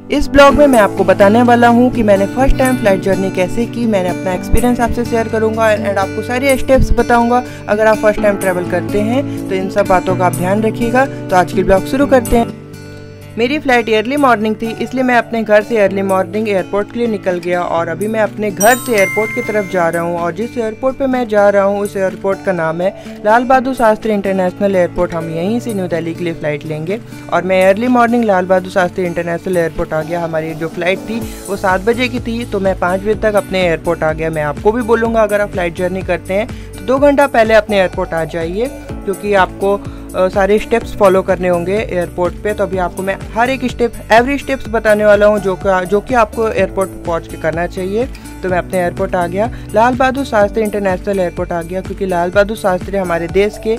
इस ब्लॉग में मैं आपको बताने वाला हूँ कि मैंने फर्स्ट टाइम फ्लाइट जर्नी कैसे की। मैंने अपना एक्सपीरियंस आपसे शेयर करूँगा एंड आपको सारे स्टेप्स बताऊँगा। अगर आप फर्स्ट टाइम ट्रैवल करते हैं तो इन सब बातों का आप ध्यान रखिएगा। तो आज की ब्लॉग शुरू करते हैं। मेरी फ़्लाइट अर्ली मॉर्निंग थी, इसलिए मैं अपने घर से अर्ली मॉर्निंग एयरपोर्ट के लिए निकल गया और अभी मैं अपने घर से एयरपोर्ट की तरफ जा रहा हूँ। और जिस एयरपोर्ट पे मैं जा रहा हूँ उस एयरपोर्ट का नाम है लाल बहादुर शास्त्री इंटरनेशनल एयरपोर्ट। हम यहीं से न्यू दिल्ली के लिए फ़्लाइट लेंगे और मैं early morning Lal Bahadur Shastri international airport आ गया। हमारी जो फ़्लाइट थी वो 7 बजे की थी, तो मैं 5 बजे तक अपने एयरपोर्ट आ गया। मैं आपको भी बोलूँगा अगर आप फ़्लाइट जर्नी करते हैं तो 2 घंटा पहले अपने एयरपोर्ट आ जाइए, क्योंकि आपको सारे स्टेप्स फॉलो करने होंगे एयरपोर्ट पे। तो अभी आपको मैं हर एक एवरी स्टेप्स बताने वाला हूँ जो कि आपको एयरपोर्ट पहुँच के करना चाहिए। तो मैं अपने एयरपोर्ट आ गया, लाल बहादुर शास्त्री इंटरनेशनल एयरपोर्ट आ गया, क्योंकि लाल बहादुर शास्त्री हमारे देश के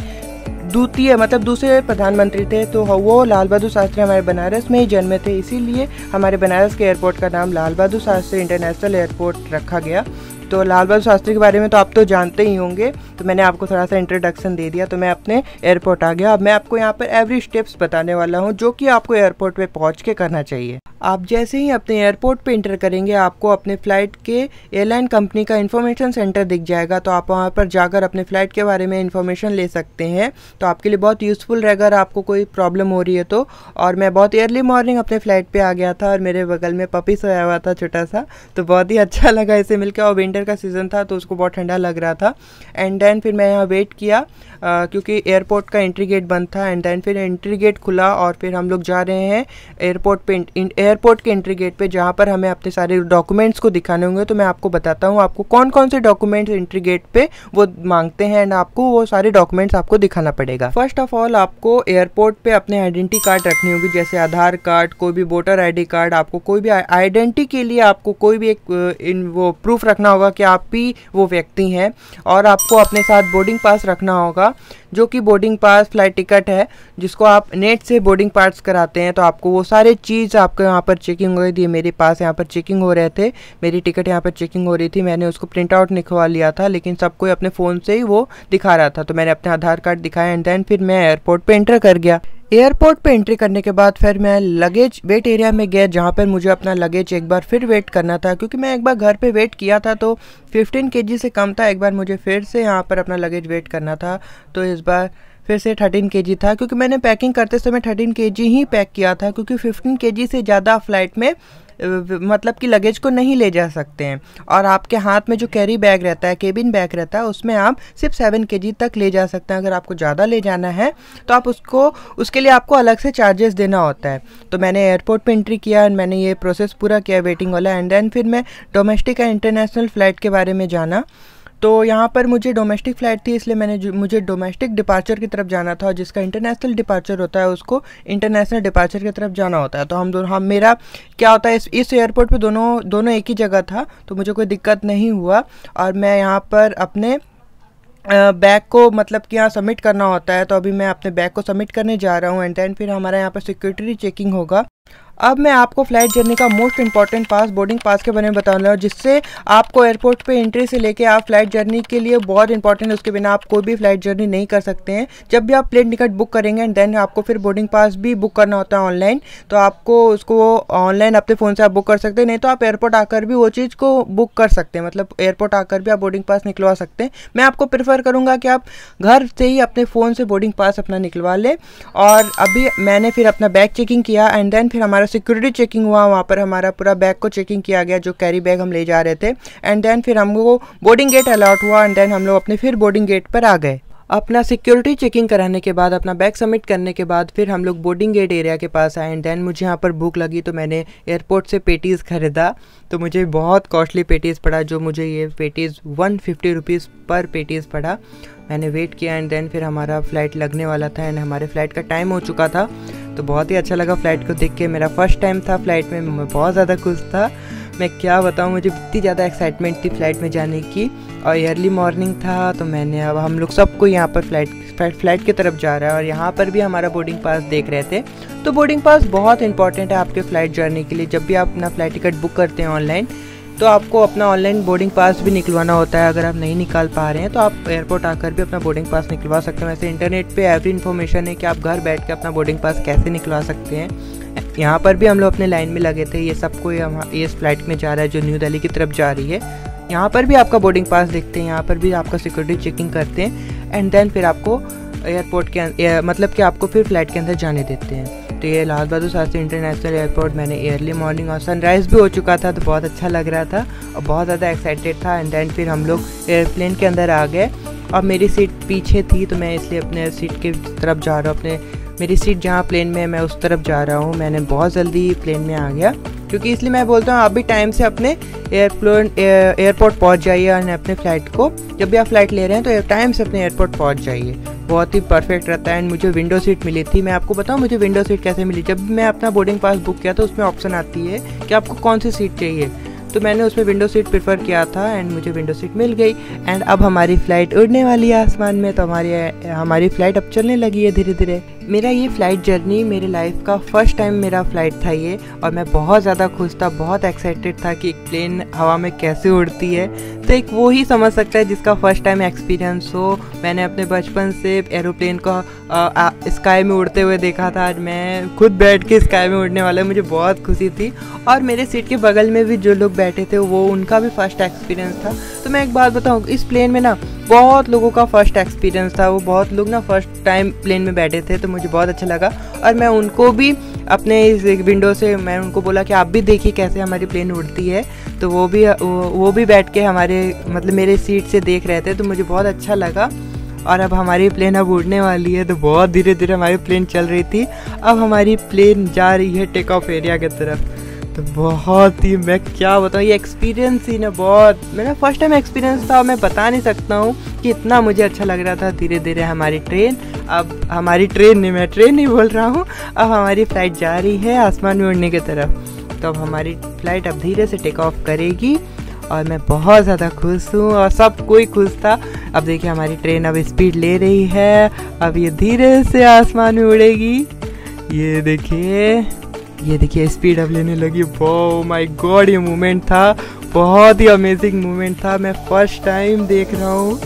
दूसरे प्रधानमंत्री थे। तो वो लाल बहादुर शास्त्री हमारे बनारस में ही जन्मे थे, इसीलिए हमारे बनारस के एयरपोर्ट का नाम लाल बहादुर शास्त्री इंटरनेशनल एयरपोर्ट रखा गया। तो लाल बहादुर शास्त्री के बारे में तो आप तो जानते ही होंगे, तो मैंने आपको थोड़ा सा इंट्रोडक्शन दे दिया। तो मैं अपने एयरपोर्ट आ गया। अब मैं आपको यहाँ पर एवरी स्टेप्स बताने वाला हूँ जो कि आपको एयरपोर्ट पे पहुँच के करना चाहिए। आप जैसे ही अपने एयरपोर्ट पे इंटर करेंगे आपको अपने फ़्लाइट के एयरलाइन कंपनी का इन्फॉर्मेशन सेंटर दिख जाएगा। तो आप वहाँ पर जाकर अपने फ़्लाइट के बारे में इन्फॉर्मेशन ले सकते हैं। तो आपके लिए बहुत यूज़फुल रहेगा अगर आपको कोई प्रॉब्लम हो रही है तो। और मैं बहुत अर्ली मॉर्निंग अपने फ़्लाइट पे आ गया था और मेरे बगल में पपी सोया हुआ था छोटा सा, तो बहुत ही अच्छा लगा इसे मिलकर। और विंटर का सीज़न था तो उसको बहुत ठंडा लग रहा था। एंड देन फिर मैं यहाँ वेट किया क्योंकि एयरपोर्ट का एंट्री गेट बंद था। एंड देन फिर एंट्री गेट खुला और फिर हम लोग जा रहे हैं एयरपोर्ट के एंट्री गेट पे, जहाँ पर हमें अपने सारे डॉक्यूमेंट्स को दिखाने होंगे। तो मैं आपको बताता हूँ आपको कौन कौन से डॉक्यूमेंट्स एंट्री गेट पे वो मांगते हैं एंड आपको वो सारे डॉक्यूमेंट्स आपको दिखाना पड़ेगा। फर्स्ट ऑफ ऑल आपको एयरपोर्ट पे अपने आइडेंटिटी कार्ड रखनी होगी, जैसे आधार कार्ड, कोई भी वोटर ID कार्ड। आपको कोई भी आइडेंटिटी के लिए आपको कोई भी एक वो प्रूफ रखना होगा कि आप ही वो व्यक्ति हैं। और आपको अपने साथ बोर्डिंग पास रखना होगा, जो कि बोर्डिंग पास फ्लाइट टिकट है जिसको आप नेट से बोर्डिंग पास कराते हैं। तो आपको वो सारे चीज़ आपको यहाँ पर चेकिंग हो रही थी। मेरे पास यहाँ पर चेकिंग हो रहे थे, मेरी टिकट यहाँ पर चेकिंग हो रही थी। मैंने उसको प्रिंट आउट निकलवा लिया था, लेकिन सबको अपने फ़ोन से ही वो दिखा रहा था। तो मैंने अपना आधार कार्ड दिखाया एंड देन फिर मैं एयरपोर्ट पे एंटर कर गया। एयरपोर्ट पे एंट्री करने के बाद फिर मैं लगेज वेट एरिया में गया, जहाँ पर मुझे अपना लगेज एक बार फिर वेट करना था, क्योंकि मैं एक बार घर पे वेट किया था तो 15 kg से कम था। एक बार मुझे फिर से यहाँ पर अपना लगेज वेट करना था, तो इस बार फिर से 13 kg था, क्योंकि मैंने पैकिंग करते समय 13 kg ही पैक किया था, क्योंकि 15 kg से ज़्यादा फ्लाइट में मतलब कि लगेज को नहीं ले जा सकते हैं। और आपके हाथ में जो कैरी बैग रहता है, केबिन बैग रहता है, उसमें आप सिर्फ 7 kg तक ले जा सकते हैं। अगर आपको ज़्यादा ले जाना है तो आप उसके लिए आपको अलग से चार्जेस देना होता है। तो मैंने एयरपोर्ट पे एंट्री किया एंड मैंने ये प्रोसेस पूरा किया वेटिंग वाला। एंड देन फिर मैं डोमेस्टिक एंड इंटरनेशनल फ़्लाइट के बारे में जाना। तो यहाँ पर मुझे डोमेस्टिक फ़्लाइट थी, इसलिए मुझे डोमेस्टिक डिपार्चर की तरफ जाना था। और जिसका इंटरनेशनल डिपार्चर होता है उसको इंटरनेशनल डिपार्चर की तरफ जाना होता है। तो मेरा क्या होता है, इस एयरपोर्ट पे दोनों एक ही जगह था, तो मुझे कोई दिक्कत नहीं हुआ। और मैं यहाँ पर अपने बैग को मतलब कि यहाँ सबमिट करना होता है, तो अभी मैं अपने बैग को सबमिट करने जा रहा हूँ। एंड देन फिर हमारा यहाँ पर सिक्योरिटी चेकिंग होगा। अब मैं आपको फ़्लाइट जर्नी का मोस्ट इंपॉर्टेंट पास, बोर्डिंग पास के बारे में बताने वाला, जिससे आपको एयरपोर्ट पे एंट्री से लेके आप फ्लाइट जर्नी के लिए बहुत इंपॉर्टेंट है। उसके बिना आप कोई भी फ्लाइट जर्नी नहीं कर सकते हैं। जब भी आप प्लेन टिकट बुक करेंगे एंड देन आपको फिर बोर्डिंग पास भी बुक करना होता है ऑनलाइन, तो आपको उसको ऑनलाइन अपने फ़ोन से आप बुक कर सकते हैं, नहीं तो आप एयरपोर्ट आकर भी वो चीज़ को बुक कर सकते हैं। मतलब एयरपोर्ट आकर भी आप बोर्डिंग पास निकलवा सकते हैं। मैं आपको प्रेफर करूँगा कि आप घर से ही अपने फ़ोन से बोर्डिंग पास अपना निकलवा लें। और अभी मैंने फिर अपना बैग चेकिंग किया एंड देन फिर हमारा सिक्योरिटी चेकिंग हुआ। वहाँ पर हमारा पूरा बैग को चेकिंग किया गया, जो कैरी बैग हम ले जा रहे थे। एंड देन फिर हमको बोर्डिंग गेट अलॉट हुआ एंड देन हम लोग अपने फिर बोर्डिंग गेट पर आ गए। अपना सिक्योरिटी चेकिंग कराने के बाद, अपना बैग सबमिट करने के बाद फिर हम लोग बोर्डिंग गेट एरिया के पास आए। एंड देन मुझे यहाँ पर भूख लगी, तो मैंने एयरपोर्ट से पेटीज़ ख़रीदा। तो मुझे बहुत कॉस्टली पेटीज़ पड़ा, जो मुझे ये पेटीज़ 150 रुपीज़ पर पेटीज़ पड़ा। मैंने वेट किया एंड देन फिर हमारा फ़्लाइट लगने वाला था एंड हमारे फ़्लाइट का टाइम हो चुका था। तो बहुत ही अच्छा लगा फ़्लाइट को देख के। मेरा फर्स्ट टाइम था फ़्लाइट में, मैं बहुत ज़्यादा खुश था। मैं क्या बताऊँ, मुझे इतनी ज़्यादा एक्साइटमेंट थी फ़्लाइट में जाने की। और अर्ली मॉर्निंग था, तो अब हम लोग सबको यहाँ पर फ़्लाइट की तरफ जा रहा है। और यहाँ पर भी हमारा बोर्डिंग पास देख रहे थे। तो बोर्डिंग पास बहुत इंपॉर्टेंट है आपके फ़्लाइट जर्नी के लिए। जब भी आप अपना फ़्लाइट टिकट बुक करते हैं ऑनलाइन, तो आपको अपना ऑनलाइन बोर्डिंग पास भी निकलवाना होता है। अगर आप नहीं निकाल पा रहे हैं तो आप एयरपोर्ट आकर भी अपना बोर्डिंग पास निकलवा सकते हैं। वैसे इंटरनेट पे एवरी इन्फॉर्मेशन है कि आप घर बैठ के अपना बोर्डिंग पास कैसे निकलवा सकते हैं। यहाँ पर भी हम लोग अपने लाइन में लगे थे। ये सबको ये इस फ्लाइट में जा रहा है जो न्यू दिल्ली की तरफ जा रही है। यहाँ पर भी आपका बोर्डिंग पास देखते हैं, यहाँ पर भी आपका सिक्योरिटी चेकिंग करते हैं एंड देन फिर आपको एयरपोर्ट के मतलब कि आपको फिर फ्लाइट के अंदर जाने देते हैं। तो ये लाल बहादुर शास्त्री इंटरनेशनल एयरपोर्ट मैंने अर्ली मॉर्निंग और सनराइज़ भी हो चुका था, तो बहुत अच्छा लग रहा था और बहुत ज़्यादा एक्साइटेड था। एंड देन फिर हम लोग एयरप्लेन के अंदर आ गए और मेरी सीट पीछे थी तो मैं इसलिए अपने सीट की तरफ जा रहा हूँ। मेरी सीट जहाँ प्लेन में है मैं उस तरफ जा रहा हूँ। मैंने बहुत जल्दी प्लेन में आ गया, क्योंकि इसलिए मैं बोलता हूँ आप भी टाइम से अपने एयरपोर्ट पहुँच जाइए और अपने फ़्लाइट को, जब भी आप फ़्लाइट ले रहे हैं तो टाइम से अपने एयरपोर्ट पहुँच जाइए, बहुत ही परफेक्ट रहता है। एंड मुझे विंडो सीट मिली थी। मैं आपको बताऊं मुझे विंडो सीट कैसे मिली। जब मैं अपना बोर्डिंग पास बुक किया तो उसमें ऑप्शन आती है कि आपको कौन सी सीट चाहिए, तो मैंने उसमें विंडो सीट प्रेफर किया था एंड मुझे विंडो सीट मिल गई। एंड अब हमारी फ़्लाइट उड़ने वाली है आसमान में, तो हमारी फ़्लाइट अब चलने लगी है धीरे धीरे। मेरा ये फ़्लाइट जर्नी मेरे लाइफ का फर्स्ट टाइम मेरा फ़्लाइट था ये, और मैं बहुत ज़्यादा खुश था, बहुत एक्साइटेड था कि एक प्लेन हवा में कैसे उड़ती है। तो एक वो ही समझ सकता है जिसका फर्स्ट टाइम एक्सपीरियंस हो। मैंने अपने बचपन से एरोप्लेन को स्काई में उड़ते हुए देखा था, आज मैं खुद बैठ के स्काई में उड़ने वाला, मुझे बहुत खुशी थी। और मेरे सीट के बगल में भी जो लोग बैठे थे वो उनका भी फर्स्ट एक्सपीरियंस था। तो मैं एक बात बताऊँ, इस प्लेन में ना बहुत लोगों का फर्स्ट एक्सपीरियंस था, वो बहुत लोग ना फर्स्ट टाइम प्लेन में बैठे थे, तो मुझे बहुत अच्छा लगा। और मैं उनको भी अपने इस विंडो से मैं उनको बोला कि आप भी देखिए कैसे हमारी प्लेन उड़ती है, तो वो भी बैठ के हमारे मतलब मेरे सीट से देख रहे थे, तो मुझे बहुत अच्छा लगा। और अब हमारी प्लेन अब उड़ने वाली है, तो बहुत धीरे धीरे हमारी प्लेन चल रही थी। अब हमारी प्लेन जा रही है टेक ऑफ एरिया की तरफ। तो बहुत ही, मैं क्या बताऊँ, ये एक्सपीरियंस ही ना बहुत मेरा फर्स्ट टाइम एक्सपीरियंस था। मैं बता नहीं सकता हूँ कि इतना मुझे अच्छा लग रहा था। धीरे धीरे हमारी ट्रेन, अब हमारी ट्रेन नहीं, मैं ट्रेन नहीं बोल रहा हूँ, अब हमारी फ़्लाइट जा रही है आसमान में उड़ने की तरफ। तो अब हमारी फ़्लाइट अब धीरे से टेक ऑफ करेगी और मैं बहुत ज़्यादा खुश हूँ और सब कोई खुश था। अब देखिए हमारी ट्रेन अब स्पीड ले रही है, अब ये धीरे से आसमान में उड़ेगी। ये देखिए स्पीड अब लेने लगी। वाओ माय गॉड, ये मोमेंट था, बहुत ही अमेजिंग मोमेंट था, मैं फर्स्ट टाइम देख रहा हूँ।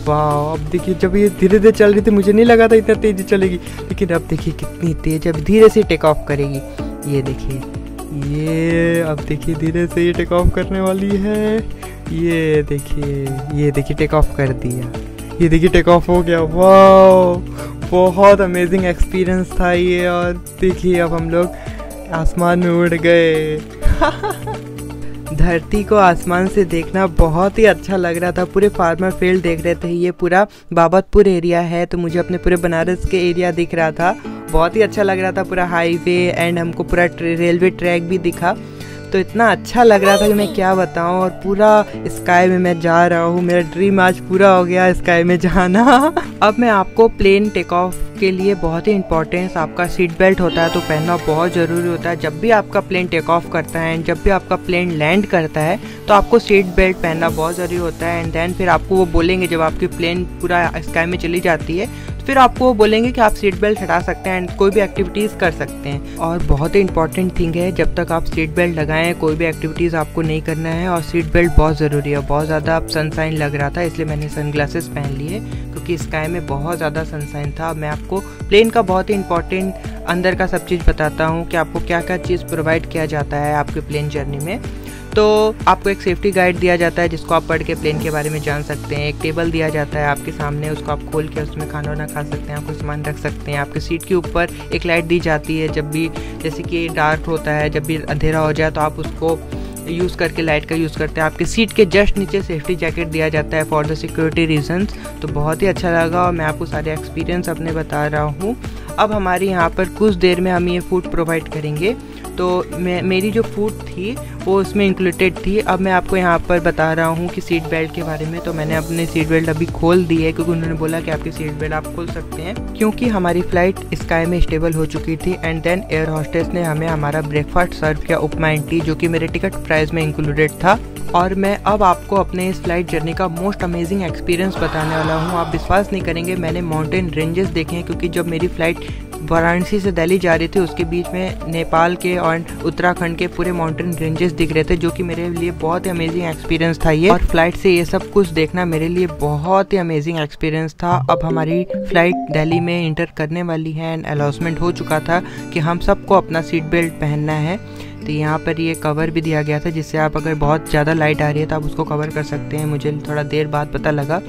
वाह, अब देखिए जब ये धीरे धीरे चल रही थी मुझे नहीं लगा था इतना तेज़ी चलेगी, लेकिन अब देखिए कितनी तेज़, अब धीरे से टेक ऑफ करेगी। ये देखिए अब देखिए धीरे से ये टेक ऑफ करने वाली है। ये देखिए टेक ऑफ कर दिया, ये देखिए टेक ऑफ हो गया। वाह, बहुत अमेजिंग एक्सपीरियंस था ये। और देखिए अब हम लोग आसमान में उड़ गए। धरती को आसमान से देखना बहुत ही अच्छा लग रहा था। पूरे फार्मर फील्ड देख रहे थे, ये पूरा बाबतपुर एरिया है, तो मुझे अपने पूरे बनारस के एरिया दिख रहा था, बहुत ही अच्छा लग रहा था। पूरा हाईवे एंड हमको पूरा रेलवे ट्रैक भी दिखा, तो इतना अच्छा लग रहा था कि मैं क्या बताऊं। और पूरा स्काई में मैं जा रहा हूँ, मेरा ड्रीम आज पूरा हो गया स्काई में जाना। अब मैं आपको प्लेन टेक ऑफ के लिए बहुत ही इंपॉर्टेंस, आपका सीट बेल्ट होता है तो पहनना बहुत ज़रूरी होता है। जब भी आपका प्लेन टेक ऑफ करता है एंड जब भी आपका प्लेन लैंड करता है तो आपको सीट बेल्ट पहनना बहुत ज़रूरी होता है। एंड देन फिर आपको वो बोलेंगे, जब आपकी प्लेन पूरा स्काई में चली जाती है फिर आपको वो बोलेंगे कि आप सीट बेल्ट हटा सकते हैं एंड कोई भी एक्टिविटीज़ कर सकते हैं। और बहुत ही इंपॉर्टेंट थिंग है, जब तक आप सीट बेल्ट लगाएं कोई भी एक्टिविटीज़ आपको नहीं करना है। और सीट बेल्ट बहुत ज़रूरी है। बहुत ज़्यादा अब सनसाइन लग रहा था इसलिए मैंने सनग्लासेस पहन लिए, क्योंकि स्काई में बहुत ज़्यादा सनसाइन था। मैं आपको प्लेन का बहुत ही इंपॉर्टेंट अंदर का सब चीज़ बताता हूँ कि आपको क्या क्या चीज़ प्रोवाइड किया जाता है आपके प्लेन जर्नी में। तो आपको एक सेफ्टी गाइड दिया जाता है जिसको आप पढ़ के प्लेन के बारे में जान सकते हैं। एक टेबल दिया जाता है आपके सामने, उसको आप खोल के उसमें खाना वाना खा सकते हैं, आपको सामान रख सकते हैं। आपके सीट के ऊपर एक लाइट दी जाती है, जब भी जैसे कि डार्क होता है, जब भी अंधेरा हो जाए तो आप उसको यूज़ करके लाइट का यूज़ करते हैं। आपके सीट के जस्ट नीचे सेफ्टी जैकेट दिया जाता है फॉर द सिक्योरिटी रीजंस। तो बहुत ही अच्छा लगा और मैं आपको सारे एक्सपीरियंस अपने बता रहा हूँ। अब हमारे यहाँ पर कुछ देर में हम ये फूड प्रोवाइड करेंगे, तो मेरी जो फूड थी वो उसमें इंक्लूडेड थी। अब मैं आपको यहाँ पर बता रहा हूँ कि सीट बेल्ट के बारे में। तो मैंने अपनी सीट बेल्ट अभी खोल दी है, क्योंकि उन्होंने बोला कि आपकी सीट बेल्ट आप खोल सकते हैं, क्योंकि हमारी फ़्लाइट स्काई में स्टेबल हो चुकी थी। एंड देन एयर होस्टेस ने हमें हमारा ब्रेकफास्ट सर्व किया, उपमा एंड टी, जो कि मेरे टिकट प्राइस में इंक्लूडेड था। और मैं अब आपको अपने इस फ्लाइट जर्नी का मोस्ट अमेजिंग एक्सपीरियंस बताने वाला हूँ। आप विश्वास नहीं करेंगे, मैंने माउंटेन रेंजेस देखे हैं, क्योंकि जब मेरी फ़्लाइट वाराणसी से दिल्ली जा रही थी, उसके बीच में नेपाल के और उत्तराखंड के पूरे माउंटेन रेंजेस दिख रहे थे, जो कि मेरे लिए बहुत ही अमेजिंग एक्सपीरियंस था ये। और फ्लाइट से ये सब कुछ देखना मेरे लिए बहुत ही अमेजिंग एक्सपीरियंस था। अब हमारी फ़्लाइट दिल्ली में इंटर करने वाली है एंड अनाउंसमेंट हो चुका था कि हम सबको अपना सीट बेल्ट पहनना है। तो यहाँ पर ये कवर भी दिया गया था, जिससे आप अगर बहुत ज़्यादा लाइट आ रही है तो आप उसको कवर कर सकते हैं। मुझे थोड़ा देर बाद पता लगा।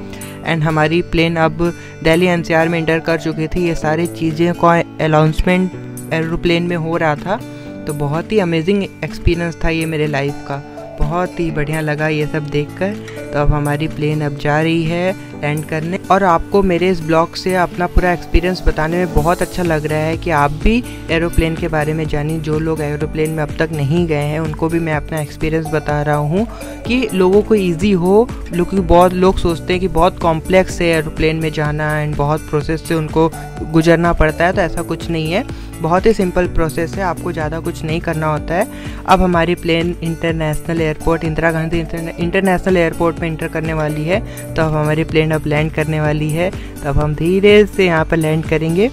एंड हमारी प्लेन अब दिल्ली एनसीआर में इंटर कर चुकी थी। ये सारी चीज़ें का अनाउंसमेंट एरोप्लेन में हो रहा था, तो बहुत ही अमेजिंग एक्सपीरियंस था ये मेरे लाइफ का। बहुत ही बढ़िया लगा ये सब देखकर। तो अब हमारी प्लेन अब जा रही है लैंड करने, और आपको मेरे इस ब्लॉग से अपना पूरा एक्सपीरियंस बताने में बहुत अच्छा लग रहा है कि आप भी एरोप्लेन के बारे में जानिए। जो लोग एरोप्लेन में अब तक नहीं गए हैं उनको भी मैं अपना एक्सपीरियंस बता रहा हूँ कि लोगों को ईजी हो। क्योंकि बहुत लोग सोचते हैं कि बहुत कॉम्प्लेक्स है एरोप्लेन में जाना एंड बहुत प्रोसेस से उनको गुजरना पड़ता है, तो ऐसा कुछ नहीं है। बहुत ही सिंपल प्रोसेस है, आपको ज़्यादा कुछ नहीं करना होता है। अब हमारी plane international airport Indira Gandhi international airport में इंटर करने वाली है। तो अब हमारी प्लेन अब लैंड करने वाली है। तो अब हम धीरे से यहाँ पर लैंड करेंगे।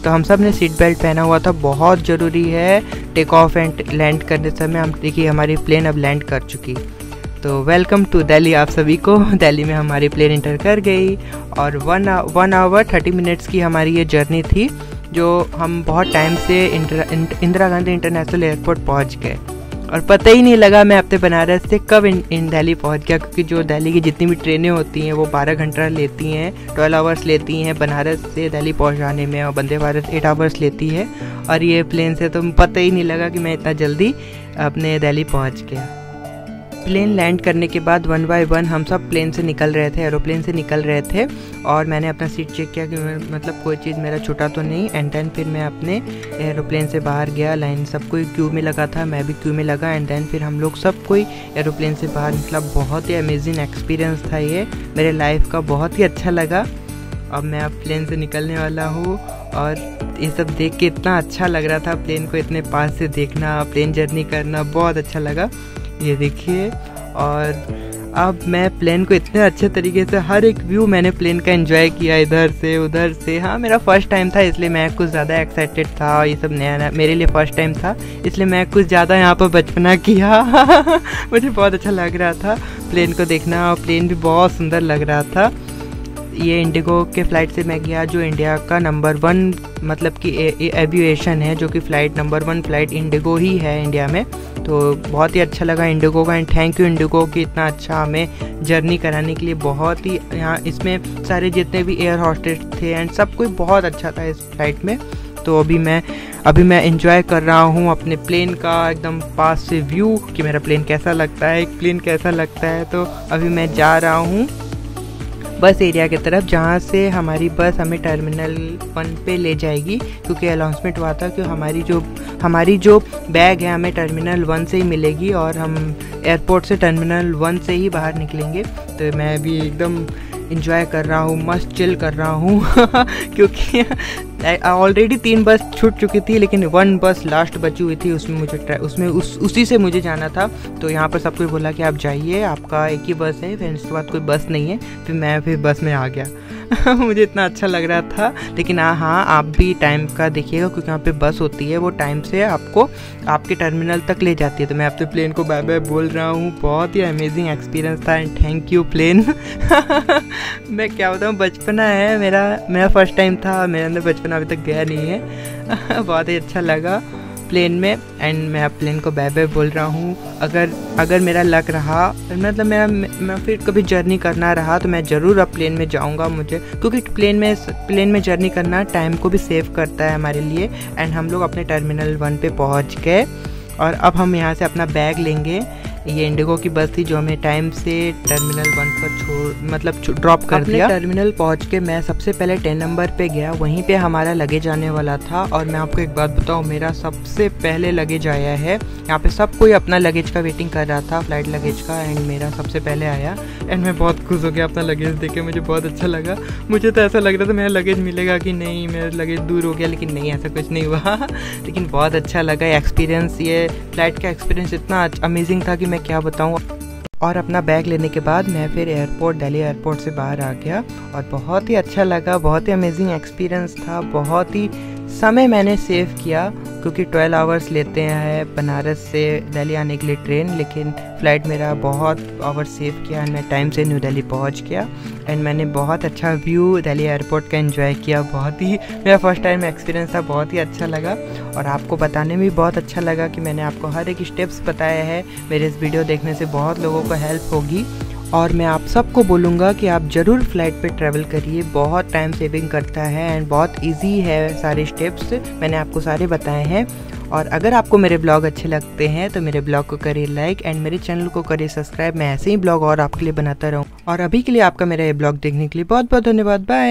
तो हम सब ने सीट बेल्ट पहना हुआ था, बहुत ज़रूरी है टेक ऑफ एंड लैंड करने समय। हम देखिए हमारी प्लेन अब लैंड कर चुकी। तो वेलकम टू दिल्ली आप सभी को। दिल्ली में हमारी प्लेन इंटर कर गई और 1 आवर 30 मिनट्स की हमारी ये जर्नी थी, जो हम बहुत टाइम से इंदिरा गांधी इंटरनेशनल एयरपोर्ट पहुंच गए और पता ही नहीं लगा मैं अपने बनारस से कब इन दिल्ली पहुंच गया। क्योंकि जो दिल्ली की जितनी भी ट्रेनें होती हैं वो 12 घंटा लेती हैं, 12 आवर्स लेती हैं बनारस से दिल्ली पहुंचाने में, और वंदे भारत 8 आवर्स लेती है। और ये प्लेन से तो पता ही नहीं लगा कि मैं इतना जल्दी अपने दिल्ली पहुँच गया। प्लेन लैंड करने के बाद 1 बाय 1 हम सब प्लेन से निकल रहे थे, एरोप्लेन से निकल रहे थे। और मैंने अपना सीट चेक किया कि मतलब कोई चीज़ मेरा छूटा तो नहीं। एंड देन फिर मैं अपने एरोप्लेन से बाहर गया। लाइन सब कोई क्यू में लगा था, मैं भी क्यू में लगा। एंड देन फिर हम लोग सब कोई एरोप्लेन से बाहर निकला। बहुत ही अमेजिंग एक्सपीरियंस था ये मेरे लाइफ का, बहुत ही अच्छा लगा। अब मैं अब प्लेन से निकलने वाला हूँ और ये सब देख के इतना अच्छा लग रहा था। प्लेन को इतने पास से देखना, प्लेन जर्नी करना बहुत अच्छा लगा। ये देखिए, और अब मैं प्लेन को इतने अच्छे तरीके से हर एक व्यू मैंने प्लेन का एंजॉय किया, इधर से उधर से। हाँ, मेरा फर्स्ट टाइम था इसलिए मैं कुछ ज़्यादा एक्साइटेड था। ये सब नया मेरे लिए फ़र्स्ट टाइम था, इसलिए मैं कुछ ज़्यादा यहाँ पर बचपना किया। मुझे बहुत अच्छा लग रहा था प्लेन को देखना, और प्लेन भी बहुत सुंदर लग रहा था। ये इंडिगो के फ़्लाइट से मैं गया, जो इंडिया का नंबर 1 मतलब कि एविएशन है, जो कि फ़्लाइट नंबर 1 फ़्लाइट इंडिगो ही है इंडिया में। तो बहुत ही अच्छा लगा इंडिगो का। एंड थैंक यू इंडिगो कि इतना अच्छा हमें जर्नी कराने के लिए। बहुत ही यहाँ इसमें सारे जितने भी एयर होस्टेस थे एंड सब कोई बहुत अच्छा था इस फ्लाइट में। तो अभी मैं एंजॉय कर रहा हूँ अपने प्लेन का एकदम पास से व्यू कि मेरा प्लेन कैसा लगता है, एक प्लेन कैसा लगता है। तो अभी मैं जा रहा हूँ बस एरिया की तरफ, जहाँ से हमारी बस हमें टर्मिनल 1 पे ले जाएगी। क्योंकि अनाउंसमेंट हुआ था कि हमारी जो बैग है हमें टर्मिनल 1 से ही मिलेगी, और हम एयरपोर्ट से टर्मिनल 1 से ही बाहर निकलेंगे। तो मैं अभी एकदम इंजॉय कर रहा हूँ, मस्त चिल कर रहा हूँ। क्योंकि ऑलरेडी 3 बस छूट चुकी थी, लेकिन 1 बस लास्ट बची हुई थी, उसी से मुझे जाना था। तो यहाँ पर सबको बोला कि आप जाइए, आपका एक ही बस है, फिर इसके बाद कोई बस नहीं है। फिर मैं बस में आ गया। मुझे इतना अच्छा लग रहा था। लेकिन हाँ, आप भी टाइम का देखिएगा, क्योंकि यहाँ पे बस होती है, वो टाइम से आपको आपके टर्मिनल तक ले जाती है। तो मैं अपने प्लेन को बाय बाय बोल रहा हूँ। बहुत ही अमेजिंग एक्सपीरियंस था एंड थैंक यू प्लेन। मैं क्या बताऊँ, बचपना है मेरा फर्स्ट टाइम था, मेरे अंदर बचपना अभी तक गया नहीं है। बहुत ही अच्छा लगा प्लेन में। एंड मैं अब प्लेन को बाय बाय बोल रहा हूँ। अगर मेरा लक रहा, मतलब मैं फिर कभी जर्नी करना रहा, तो मैं ज़रूर अब प्लेन में जाऊँगा। मुझे क्योंकि प्लेन में जर्नी करना टाइम को भी सेव करता है हमारे लिए। एंड हम लोग अपने टर्मिनल 1 पे पहुँच गए, और अब हम यहाँ से अपना बैग लेंगे। ये इंडिगो की बस थी जो हमें टाइम से टर्मिनल 1 पर ड्रॉप कर दिया। टर्मिनल पहुंच के मैं सबसे पहले 10 नंबर पे गया, वहीं पे हमारा लगेज आने वाला था। और मैं आपको एक बात बताऊं, मेरा सबसे पहले लगेज आया है। यहाँ पे सब कोई अपना लगेज का वेटिंग कर रहा था, फ्लाइट लगेज का, एंड मेरा सबसे पहले आया। एंड मैं बहुत खुश हो गया अपना लगेज देख के, मुझे बहुत अच्छा लगा। मुझे तो ऐसा लग रहा था मेरा लगेज मिलेगा कि नहीं, मेरा लगेज दूर हो गया, लेकिन नहीं, ऐसा कुछ नहीं हुआ। लेकिन बहुत अच्छा लगा एक्सपीरियंस। ये फ्लाइट का एक्सपीरियंस इतना अमेजिंग था कि मैं क्या बताऊँ। और अपना बैग लेने के बाद मैं फिर दिल्ली एयरपोर्ट से बाहर आ गया, और बहुत ही अच्छा लगा। बहुत ही अमेजिंग एक्सपीरियंस था, बहुत ही समय मैंने सेव किया क्योंकि 12 आवर्स लेते हैं बनारस से दिल्ली आने के लिए ट्रेन, लेकिन फ़्लाइट मेरा बहुत आवर्स सेव किया एंड मैं टाइम से न्यू दिल्ली पहुंच गया एंड मैंने बहुत अच्छा व्यू दिल्ली एयरपोर्ट का एंजॉय किया। बहुत ही मेरा फर्स्ट टाइम एक्सपीरियंस था, बहुत ही अच्छा लगा और आपको बताने में भी बहुत अच्छा लगा कि मैंने आपको हर एक स्टेप्स बताया है। मेरे इस वीडियो देखने से बहुत लोगों को हेल्प होगी और मैं आप सबको बोलूँगा कि आप ज़रूर फ्लाइट पे ट्रैवल करिए, बहुत टाइम सेविंग करता है एंड बहुत इजी है। सारे स्टेप्स मैंने आपको सारे बताए हैं। और अगर आपको मेरे ब्लॉग अच्छे लगते हैं तो मेरे ब्लॉग को करिए लाइक एंड मेरे चैनल को करिए सब्सक्राइब। मैं ऐसे ही ब्लॉग और आपके लिए बनाता रहूँ। और अभी के लिए आपका मेरा ये ब्लॉग देखने के लिए बहुत बहुत धन्यवाद। बाय।